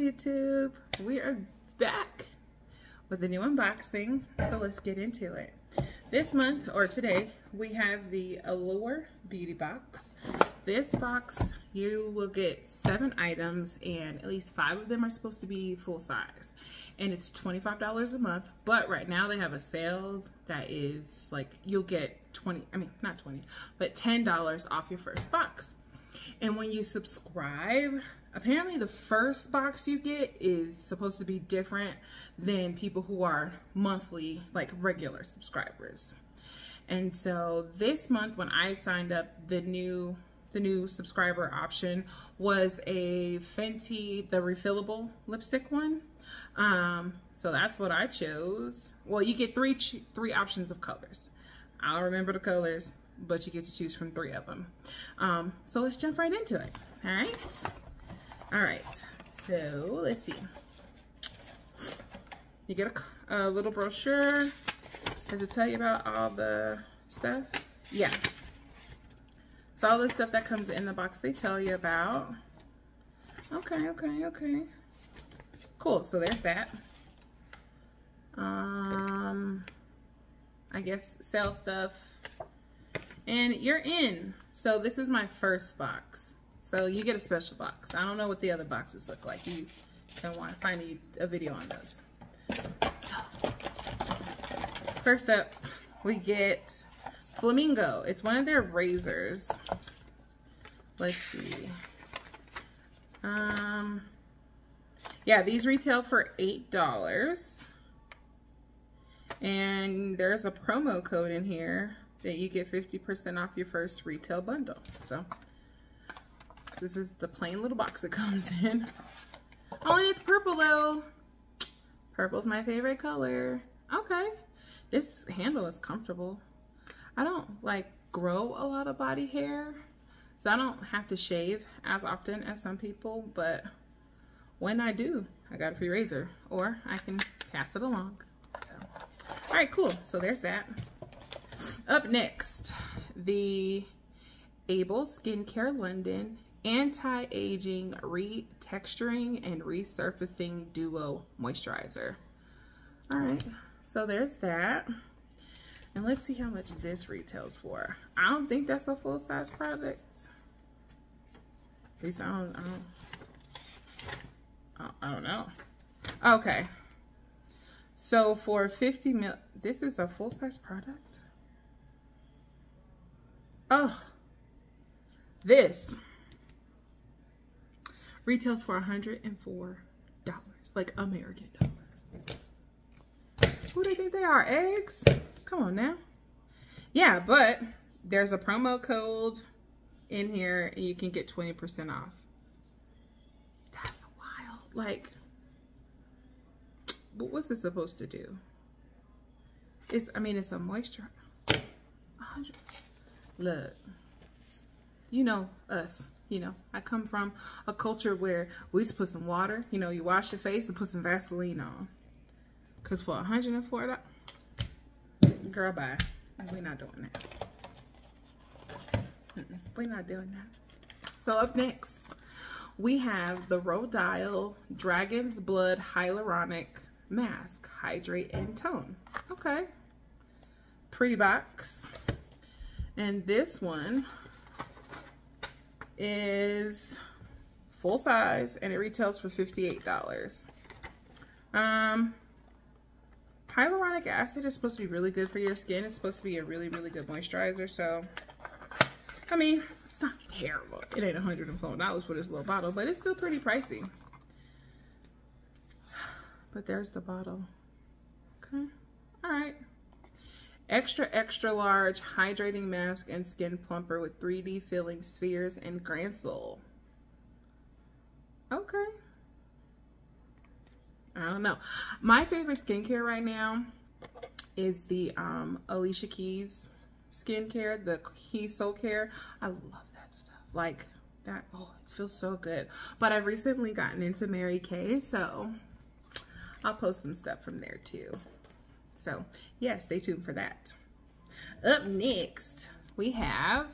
YouTube, we are back with a new unboxing, so let's get into it. This month, or today, we have the Allure beauty box. This box, you will get 7 items, and at least 5 of them are supposed to be full size, and it's $25 a month. But right now they have a sale that is like, you'll get $10 off your first box. And when you subscribe, apparently the first box you get is supposed to be different than people who are monthly, like regular subscribers. And so this month when I signed up, the new subscriber option was a Fenty, the refillable lipstick one. So that's what I chose. Well, you get three options of colors. I don't remember the colors, but you get to choose from 3 of them. So let's jump right into it. All right, so let's see. You get a little brochure. Does it tell you about all the stuff? Yeah. So all the stuff that comes in the box, they tell you about. Okay. Cool, so there's that. I guess sell stuff. And you're in. So this is my first box. So you get a special box. I don't know what the other boxes look like. You can find a video on those. So first up, we get Flamingo. It's one of their razors. Let's see. Yeah, these retail for $8. And there's a promo code in here that you get 50% off your first retail bundle. So this is the plain little box it comes in. Oh, and it's purple though. Purple's my favorite color. Okay. This handle is comfortable. I don't like grow a lot of body hair, so I don't have to shave as often as some people, but when I do, I got a free razor, or I can pass it along. So, all right, cool. So there's that. Up next, the Able Skincare London Anti-Aging Retexturing and Resurfacing Duo Moisturizer. All right, so there's that. And let's see how much this retails for. I don't think that's a full-size product. At least I don't know. Okay. So for 50 mil, this is a full-size product? Oh, this retails for $104, like American dollars. Who do they think they are, eggs? Come on now. Yeah, but there's a promo code in here and you can get 20% off. That's wild. Like, but what's it supposed to do? It's a moisturizer. 100. Look, you know us. You know, I come from a culture where we just put some water, you wash your face and put some Vaseline on. Because for $104, girl, bye. We're not doing that. We're not doing that. So up next, we have the Rodial Dragon's Blood Hyaluronic Mask. Hydrate and Tone. Okay. Pretty box. And this one is full size and it retails for $58. Hyaluronic acid is supposed to be really good for your skin. It's supposed to be a really, really good moisturizer. So, I mean, it's not terrible. It ain't $104 for this little bottle, but it's still pretty pricey. But there's the bottle. Okay. All right. Extra, extra large hydrating mask and skin plumper with 3D filling spheres and Grancil. Okay. I don't know. My favorite skincare right now is the Alicia Keys skincare, the Keys Soul Care. I love that stuff. Like that. Oh, it feels so good. But I've recently gotten into Mary Kay, so I'll post some stuff from there too. So yeah, stay tuned for that. Up next, we have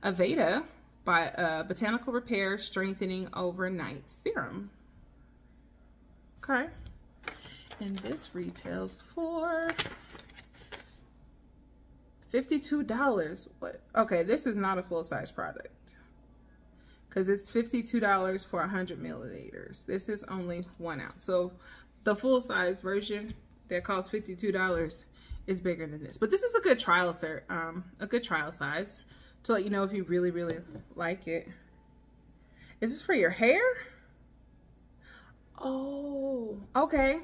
Aveda by Botanical Repair Strengthening Overnight Serum. Okay. And this retails for $52. What? Okay, this is not a full-size product because it's $52 for 100 milliliters. This is only 1 ounce. So the full-size version that costs $52 is bigger than this. But this is a good trial, sir. A good trial size to let you know if you really, really like it. Is this for your hair? Oh, okay.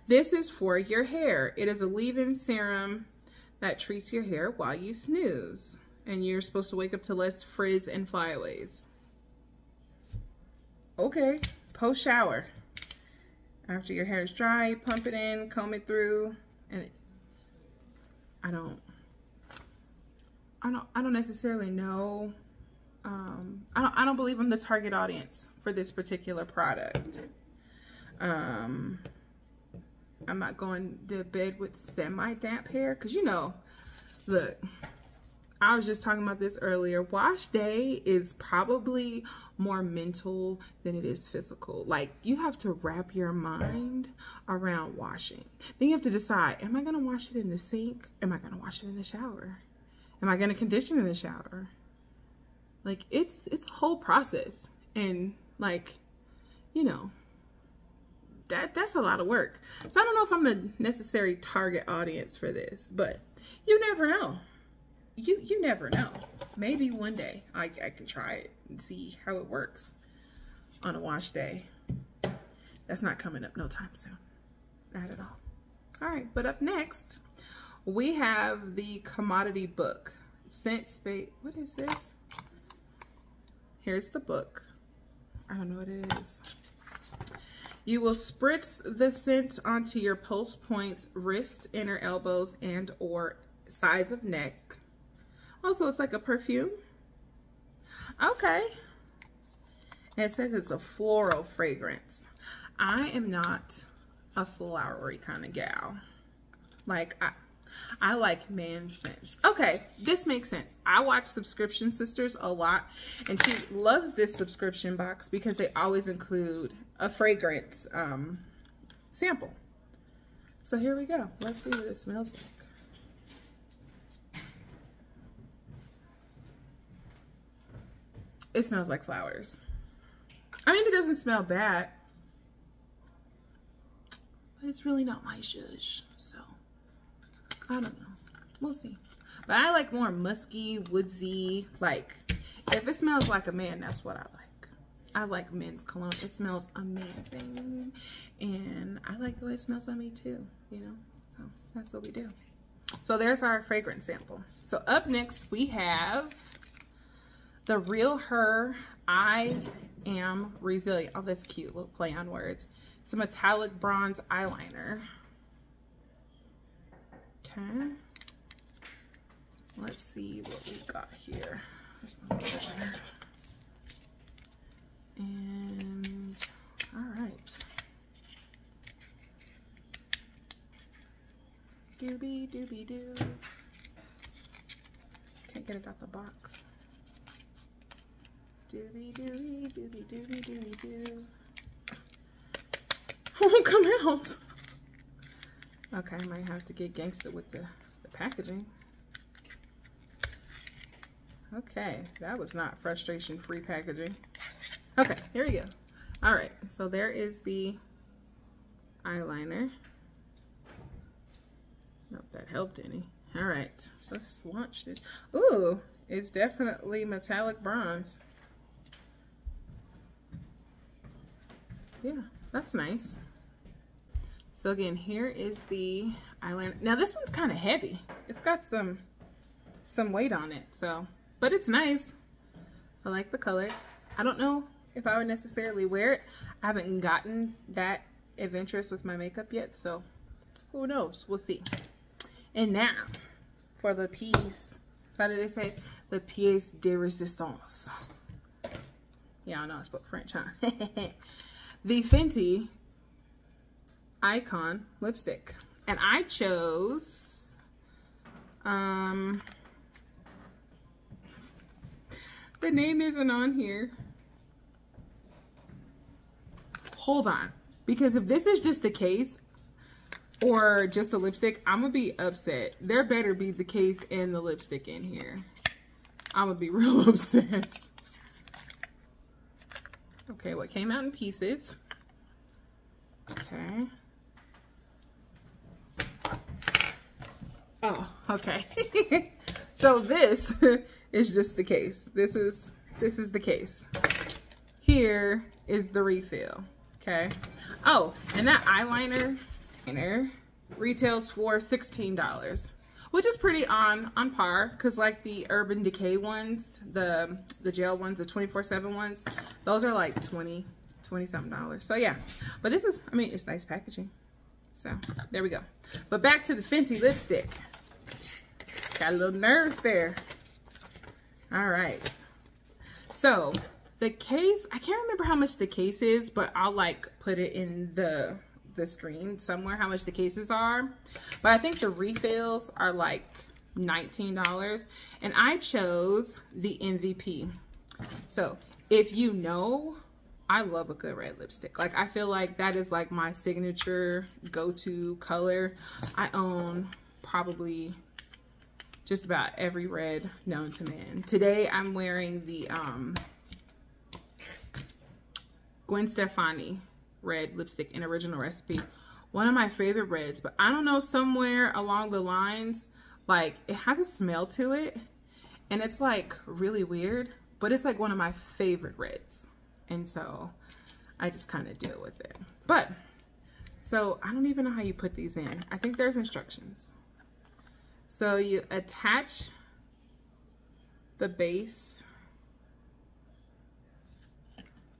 This is for your hair. It is a leave-in serum that treats your hair while you snooze. And you're supposed to wake up to less frizz and flyaways. Okay, post-shower. After your hair is dry, pump it in, comb it through, and I don't necessarily know. I don't believe I'm the target audience for this particular product. I'm not going to bed with semi-damp hair because, you know, look, I was just talking about this earlier. Wash day is probably more mental than it is physical. Like, you have to wrap your mind around washing. Then you have to decide, am I going to wash it in the sink? Am I going to wash it in the shower? Am I going to condition in the shower? Like, it's a whole process. And, like, you know, that's a lot of work. So I don't know if I'm the necessary target audience for this, but you never know. You never know. Maybe one day I can try it and see how it works on a wash day. That's not coming up no time soon. Not at all. All right, but up next, we have the commodity book. Scent Space. What is this? Here's the book. I don't know what it is. You will spritz the scent onto your pulse points, wrist, inner elbows, and or sides of neck. Also, it's like a perfume. Okay. And it says it's a floral fragrance. I am not a flowery kind of gal. Like, I like man scents. Okay, this makes sense. I watch Subscription Sisters a lot, and she loves this subscription box because they always include a fragrance sample. So here we go. Let's see what it smells like. It smells like flowers. I mean, it doesn't smell bad, but it's really not my zhuzh, so I don't know. We'll see. But I like more musky, woodsy. Like, if it smells like a man, that's what I like. I like men's cologne. It smells amazing. And I like the way it smells on me too, you know? So that's what we do. So there's our fragrance sample. So up next we have the Real Her I Am Resilient. Oh, that's cute. Little play on words. It's a metallic bronze eyeliner. Okay. Let's see what we got here. And all right. Doobie doobie doo. Can't get it out the box. Doobie doobie doobie doobie doobie doo. It won't come out. Okay, I might have to get gangster with the packaging. Okay, that was not frustration-free packaging. Okay, here we go. All right, so there is the eyeliner. I don't know if that helped any. All right, so let's launch this. Ooh, it's definitely metallic bronze. Yeah, that's nice. So again, here is the eyeliner. Now this one's kind of heavy. It's got some weight on it, so, but it's nice. I like the color. I don't know if I would necessarily wear it. I haven't gotten that adventurous with my makeup yet, so who knows? We'll see. And now for the piece, how did they say? The pièce de résistance. Yeah, I know I spoke French, huh? The Fenty Icon lipstick. And I chose the name isn't on here. Hold on. Because if this is just the case or just the lipstick, I'm gonna be upset. There better be the case and the lipstick in here. I'm gonna be real upset. Okay, what came out in pieces? Okay. Oh, okay. So this is just the case. This is the case. Here is the refill. Okay. Oh, and that eyeliner retails for $16, which is pretty on par, because like the Urban Decay ones, the gel ones, the 24/7 ones, those are like $20 something. So yeah, but this is, I mean, it's nice packaging. So there we go. But back to the Fenty lipstick. Got a little nerves there. All right. So the case, I can't remember how much the case is, but I'll like put it in the screen somewhere how much the cases are. But I think the refills are like $19, and I chose the MVP. So if you know, I love a good red lipstick. Like, I feel like that is like my signature go-to color. I own probably just about every red known to man. Today I'm wearing the Gwen Stefani red lipstick in Original Recipe. One of my favorite reds, but I don't know, somewhere along the lines, like, it has a smell to it, and it's like really weird, but it's like one of my favorite reds. And so I just kind of deal with it. But, so I don't even know how you put these in. I think there's instructions. So you attach the base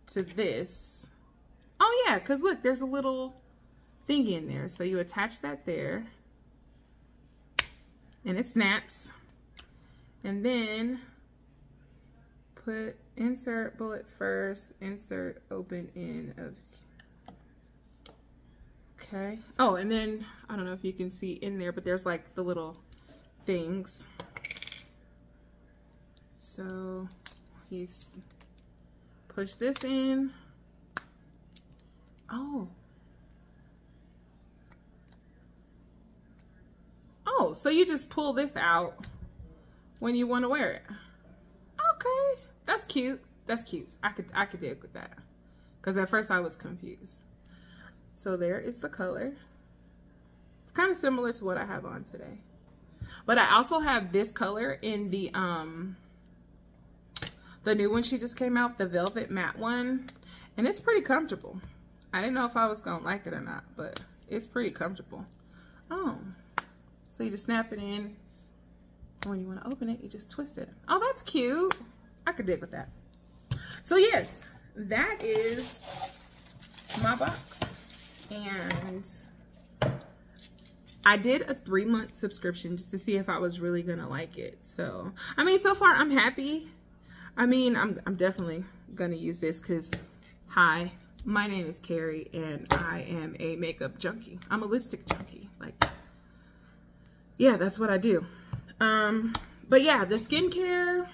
to this. Oh yeah, because look, there's a little thingy in there. So you attach that there, and it snaps. And then put insert bullet first, insert open in of. Okay. Oh, and then I don't know if you can see in there, but there's like the little things. So you push this in. Oh. Oh, so you just pull this out when you want to wear it. Okay. That's cute. That's cute. I could dig with that. Because at first I was confused. So there is the color. It's kind of similar to what I have on today. But I also have this color in the new one she just came out, the Velvet Matte one. And it's pretty comfortable. I didn't know if I was going to like it or not, but it's pretty comfortable. Oh, so you just snap it in. And when you want to open it, you just twist it. Oh, that's cute. I could dig with that. So yes, that is my box. And I did a 3-month subscription just to see if I was really gonna like it. So, I mean, so far I'm happy. I mean, I'm definitely gonna use this because, hi, my name is Carrie and I am a makeup junkie. I'm a lipstick junkie. Like, yeah, that's what I do. But yeah, the skincare,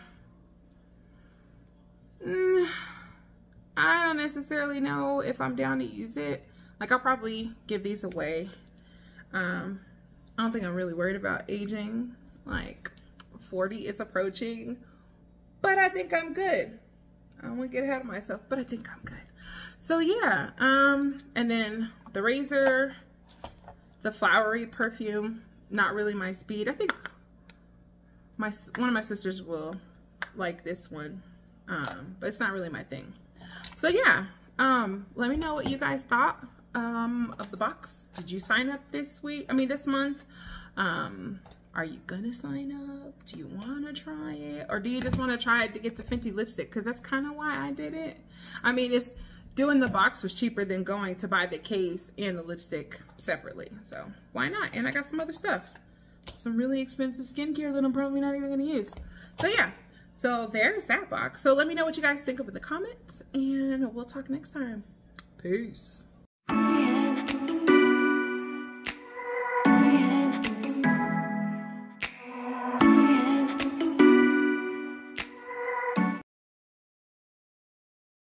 I don't necessarily know if I'm down to use it. Like, I'll probably give these away. I don't think I'm really worried about aging. Like, 40 is approaching, but I think I'm good. I don't want to get ahead of myself, but I think I'm good. So yeah, and then the razor, the flowery perfume, not really my speed. I think one of my sisters will like this one, but it's not really my thing. So yeah, let me know what you guys thought of the box. Did you sign up this month? Are you gonna sign up? Do you want to try it, or do you just want to try it to get the Fenty lipstick? Because that's kind of why I did it. I mean, it's doing the box was cheaper than going to buy the case and the lipstick separately, so why not? And I got some other stuff, some really expensive skincare that I'm probably not even gonna use. So yeah, so there's that box. So let me know what you guys think of in the comments, and we'll talk next time. Peace.